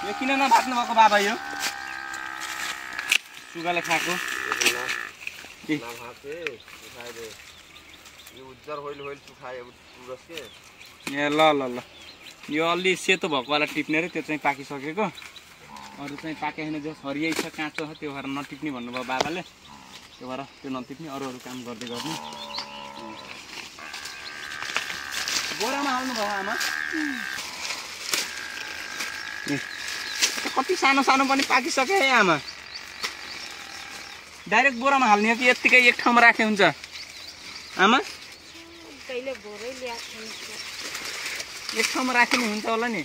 यो किन नभात्नु भएको बाबा यो सुगाले खाएको ए ल ल ल यो अलि सेतो भएको वाला टिप्ने रे त्यो चाहिँ पाकिसकेको अरू चाहिँ पाके छैन जो हरियै छ काँचो छ त्यो भएर नटिप्ने भन्नुभयो बाबाले त्यो भएर त्यो नटिप्ने अरू काम गर्दै गर्नु बोरामा हाल्नु भयो आमा कति सानो सानो पनि पाकिसक्यो है आमा डाइरेक्ट बोरामा हाल्ने हो कि यत्तिकै एक ठाउँमा राखे हुन्छ आमा एक ठाउँमा राख्नु हुन्छ होला नि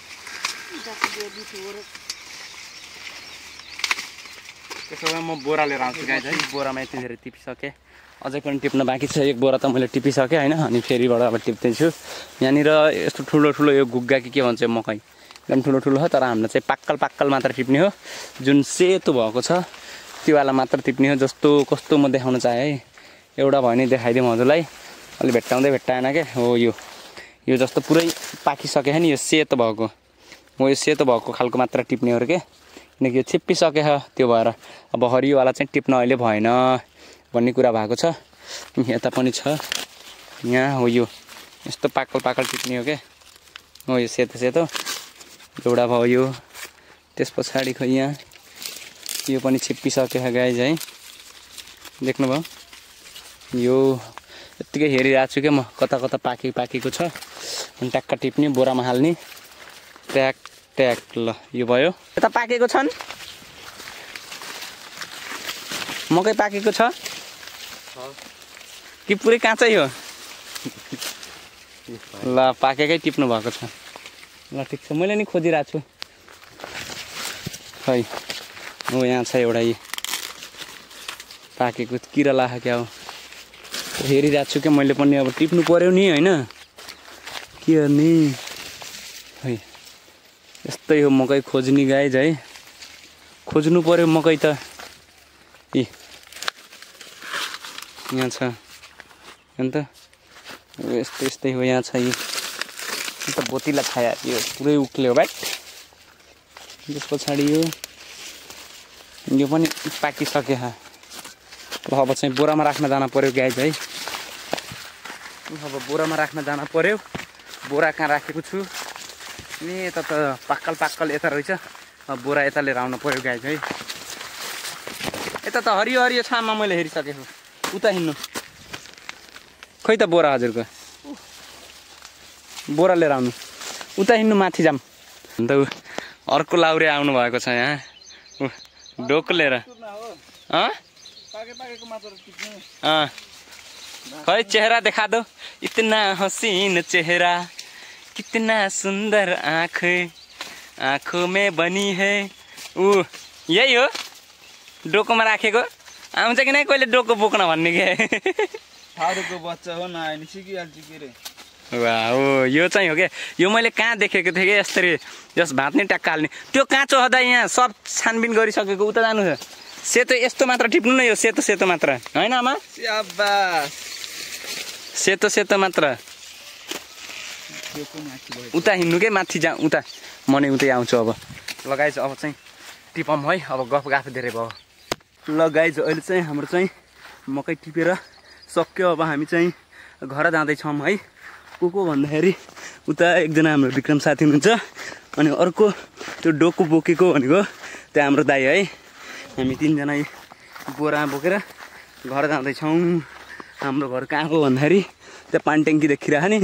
त्यसो भए म बोरा लिएर आउँछु गाइस है बोरामा यति धेरै टिपिसकेँ अझै पनि टिप्न बाँकी छ एक बोरा त मैले टिपिसकेँ होइन अनि फेरिबाट अब टिप्दैछु यहाँनिर यस्तो ठुलो ठुलो यो गुग्गा कि के भन्छ मकै एकदम ठुलो ठुलो हो तर हामीलाई चाहिँ पाक्कल पाक्कल मात्र टिप्ने हो जुन सेतो भएको छ त्योवाला मात्र टिप्ने हो जस्तो कस्तो म देखाउन चाहेँ है एउटा भयो नि देखाइदिउँ हजुरलाई अलि भेट्टाउँदै भेट्टाएन क्या हो यो जस्तो पुरै पाकिसक्यो नि यो सेतो भएको म यो सेतो भएको खालको मात्र टिप्ने हो क्या किनकि यो छिप्पिसक्यो त्यो भएर अब हरियोवाला चाहिँ टिप्न अहिले भएन भन्ने कुरा भएको छ यता पनि छ यहाँ हो यो यस्तो पाकल पाकल टिप्ने हो क्या हो यो सेतो सेतो एउटा भयो यो त्यस पछाडि खै यहाँ यो पनि छिप्पिसक्यो गाइज है देख्नुभयो यो यत्तिकै हेरिरहेको छु क्या म कता कता पाकेको छ अनि ट्याक्क टिप्ने बोरामा हाल्ने ट्याक ट्याक ल यो भयो यता पाकेको छन् मकै पाकेको छ कि पुरै काँचै हो ल पाकेकै टिप्नु भएको छ ल ठिक छ मैले नि खोजिरहेको छु खै हो यहाँ छ एउटा यी पाकेको किरा लाखा क्या हो हेरिरहेको छु क्या मैले पनि अब टिप्नु पर्यो नि होइन के गर्ने है यस्तै हो मकै खोज्ने गाइज है खोज्नु पर्यो मकै त यहाँ छ अन्त यस्तै यस्तै हो यहाँ छ अन्त बोतिला छाया यो पुरै उक्ल्यो ब्याट त्यस पछाडि यो पनि पाकिसक्यो अब चाहिँ बोरामा राख्न जान पर्यो गाइज है अब बोरामा राख्न जान पर्यो बोरा कहाँ राखेको छु अनि यता त पाक्कल पाक्कल यता रहेछ अब बोरा यता लिएर आउनु पर्यो गाइज है यता त हरियो हरियो छाममा मैले हेरिसकेको उता हिँड्नु खै त बोरा हजुरको बोरा लिएर आउनु उता हिँड्नु माथि जाम अन्त अर्को लाउरे आउनु भएको छ यहाँ डोको लिएर खै चेहरा देखा दो इतना हसीन चेहरा कितना सुंदर आँखों में बनी है यही हो डोकोमा राखेको आउँछ कि नै कहिले डोको बोक्न भन्ने के फारुको बच्चा हो न आइन सिकिहाल्छु के रे वाह हो यो चाहिँ हो क्या यो मैले कहाँ देखेको थिएँ कि यसरी जस भात नै ट्याक्क हाल्ने त्यो काँचो हुँदा यहाँ सब छानबिन गरिसकेको उता जानु छ सेतो यस्तो मात्र टिप्नु न यो सेतो सेतो मात्र होइन आमा सेतो सेतो मात्र उता हिँड्नु के माथि जा उता म नै उतै आउँछु अब लगाइज अब चाहिँ टिपम है अब गफ गाफ धेरै भयो लगाइज अहिले चाहिँ हाम्रो चाहिँ मकै टिपेर सक्यो अब हामी चाहिँ घर जाँदैछौँ है को भन्दाखेरि उता एकजना हाम्रो विक्रम साथी हुनुहुन्छ अनि अर्को त्यो डोको बोकेको भनेको त्यो हाम्रो दाइ है हामी तीनजना बोरा बोकेर घर जाँदैछौँ हाम्रो घर कहाँ हो भन्दाखेरि त्यहाँ पानी ट्याङ्की देखिरहेको नि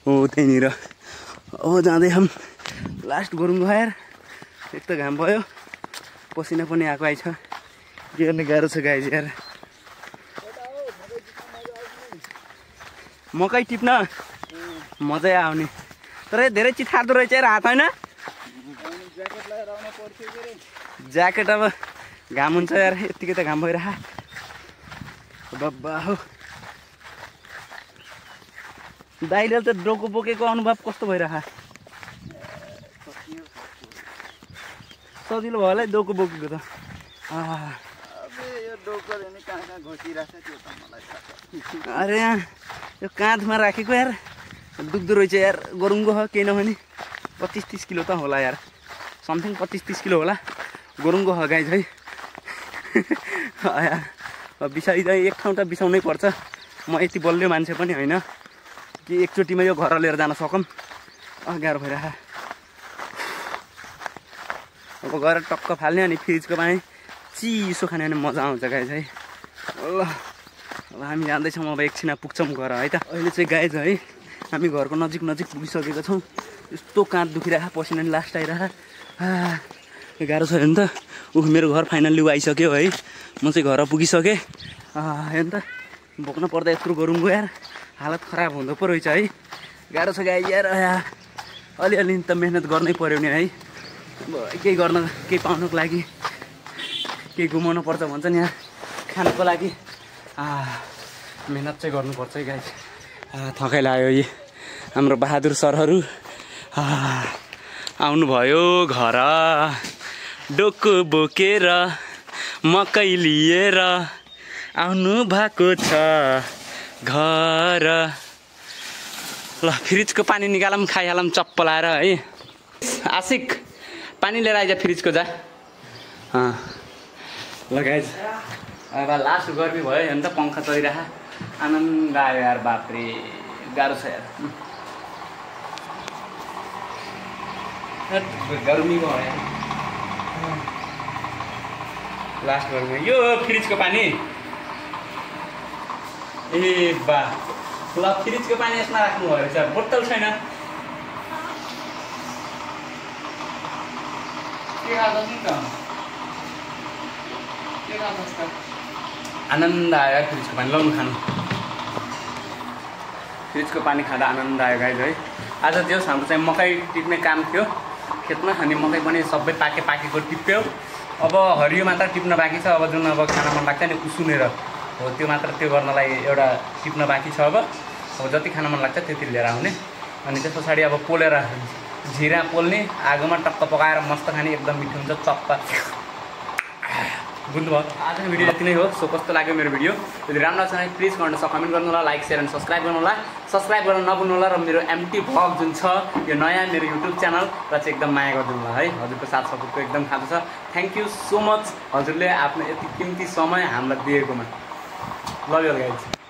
हो त्यहीँनिर अब जाँदै हम लास्ट गरौँ यार एक त घाम भयो पसिना पनि आएको आइछ के गर्ने गाह्रो छ गाइज यार मकै टिप्न मजै आउने तर धेरै चिथार्दो रहेछ यार हात होइन ज्याकेट अब घाम हुन्छ यार यत्तिकै त घाम भइरह बाबा हो दाइले त डोको बोकेको अनुभव कस्तो भइरह सजिलो भयो होला डोको बोकेको त अरे यहाँ यो काँधमा राखेको यार दुख्दो रहेछ यार गरुङ्गो हो केही नभने 25-30 किलो त होला यार समथिङ 25-30 किलो होला गोरुङको गाई है। बिसाइ चाहिँ एक ठाउँ त बिसाउनै पर्छ। म यति बलियो मान्छे पनि होइन कि एकचोटिमा यो घर लिएर जान सकौँ। गाह्रो भइरह। अब गएर टक्क फाल्ने अनि फ्रिजको पानी चिसो खाने भने मजा आउँछ गाई चाहिँ। ल अब हामी जाँदैछौँ। अब एकछिन पुग्छौँ घर है त। अहिले चाहिँ गाई चाहिँ हामी घरको नजिक पुगिसकेका छौँ। यस्तो काँध दुखिरह, पसिना नि लास्ट आइरह। गाह्रो छ हेर्नु त। मेरो घर फाइनल्ली आइसक्यो है। म चाहिँ घर पुगिसकेँ। हेर्नु त बोक्न पर्दा यत्रो गरुङको यार हालत खराब हुँदो पो रहेछ है। गाह्रो छ गाई यार। अलिअलि त मेहनत गर्नै पऱ्यो नि है। अब केही पाउनको लागि केही गुमाउनु पर्छ भन्छ नि यार। खानको लागि मेहनत चाहिँ गर्नुपर्छ है गाई। थकाइ लाग्यो। यी हाम्रो बहादुर सरहरू आउनुभयो घर। डोको बोकेर मकै लिएर आउनु भएको छ घर। ल फ्रिजको पानी निकालौँ, खाइहालौँ चप्प लाएर है। आशिक पानी लिएर आइज फ्रिजको जा। ल गाइज अब लास्ट गर्मी भयो। हेर्नु त पङ्खा चलिरह। आनन्द आयो यार। बाफ्रे गाह्रो छ यार। गर्मी भयो यार। लास्ट गर्मी यो फ्रिजको पानी। ए बा ल फ्रिजको पानी यसमा राख्नु भयो रहेछ। बोतल छैन। के खाँदैछ नि त? के खाँदैछ त? आनन्द आयो यार फ्रिजको पानी। लाउनु खानु। फ्रिजको पानी खाँदा आनन्द आयो गाइज है। आज जो हाम्रो चाहिँ मकै टिप्ने काम थियो खेतमा। अनि मकै पनि सबै पाकेको टिप्यो। अब हरियो मात्र टिप्न बाँकी छ। अब जुन अब खान मन लाग्छ नि उसिनेर हो त्यो मात्र त्यो गर्नलाई एउटा टिप्न बाँकी छ। अब जति खान मन लाग्छ त्यति लिएर आउने। अनि त्यस पछाडि अब पोलेर जिरा पोल्ने, आगोमा टक्क पकाएर मस्त खाने। एकदम मिठो हुन्छ चप्प। बुझ्नुभयो? आजको भिडियो यति नै हो। सो कस्तो लाग्यो मेरो भिडियो? यदि राम्रो छ भने प्लिज कमेन्ट गर्नु होला, लाइक सेयर एन्ड सब्सक्राइब गर्नु होला। सब्सक्राइब गर्न नभुल्नु होला। र मेरो एमटी भ्लग जुन छ यो नयाँ मेरो युट्युब च्यानल र चाहिँ एकदम माया गरिदिनु होला है। हजुरको साथ सपोर्टको एकदम खाँचो छ। थ्याङ्क यू सो मच हजुरले आफ्नो यति किम्ती समय हामीलाई दिएकोमा। Love you guys.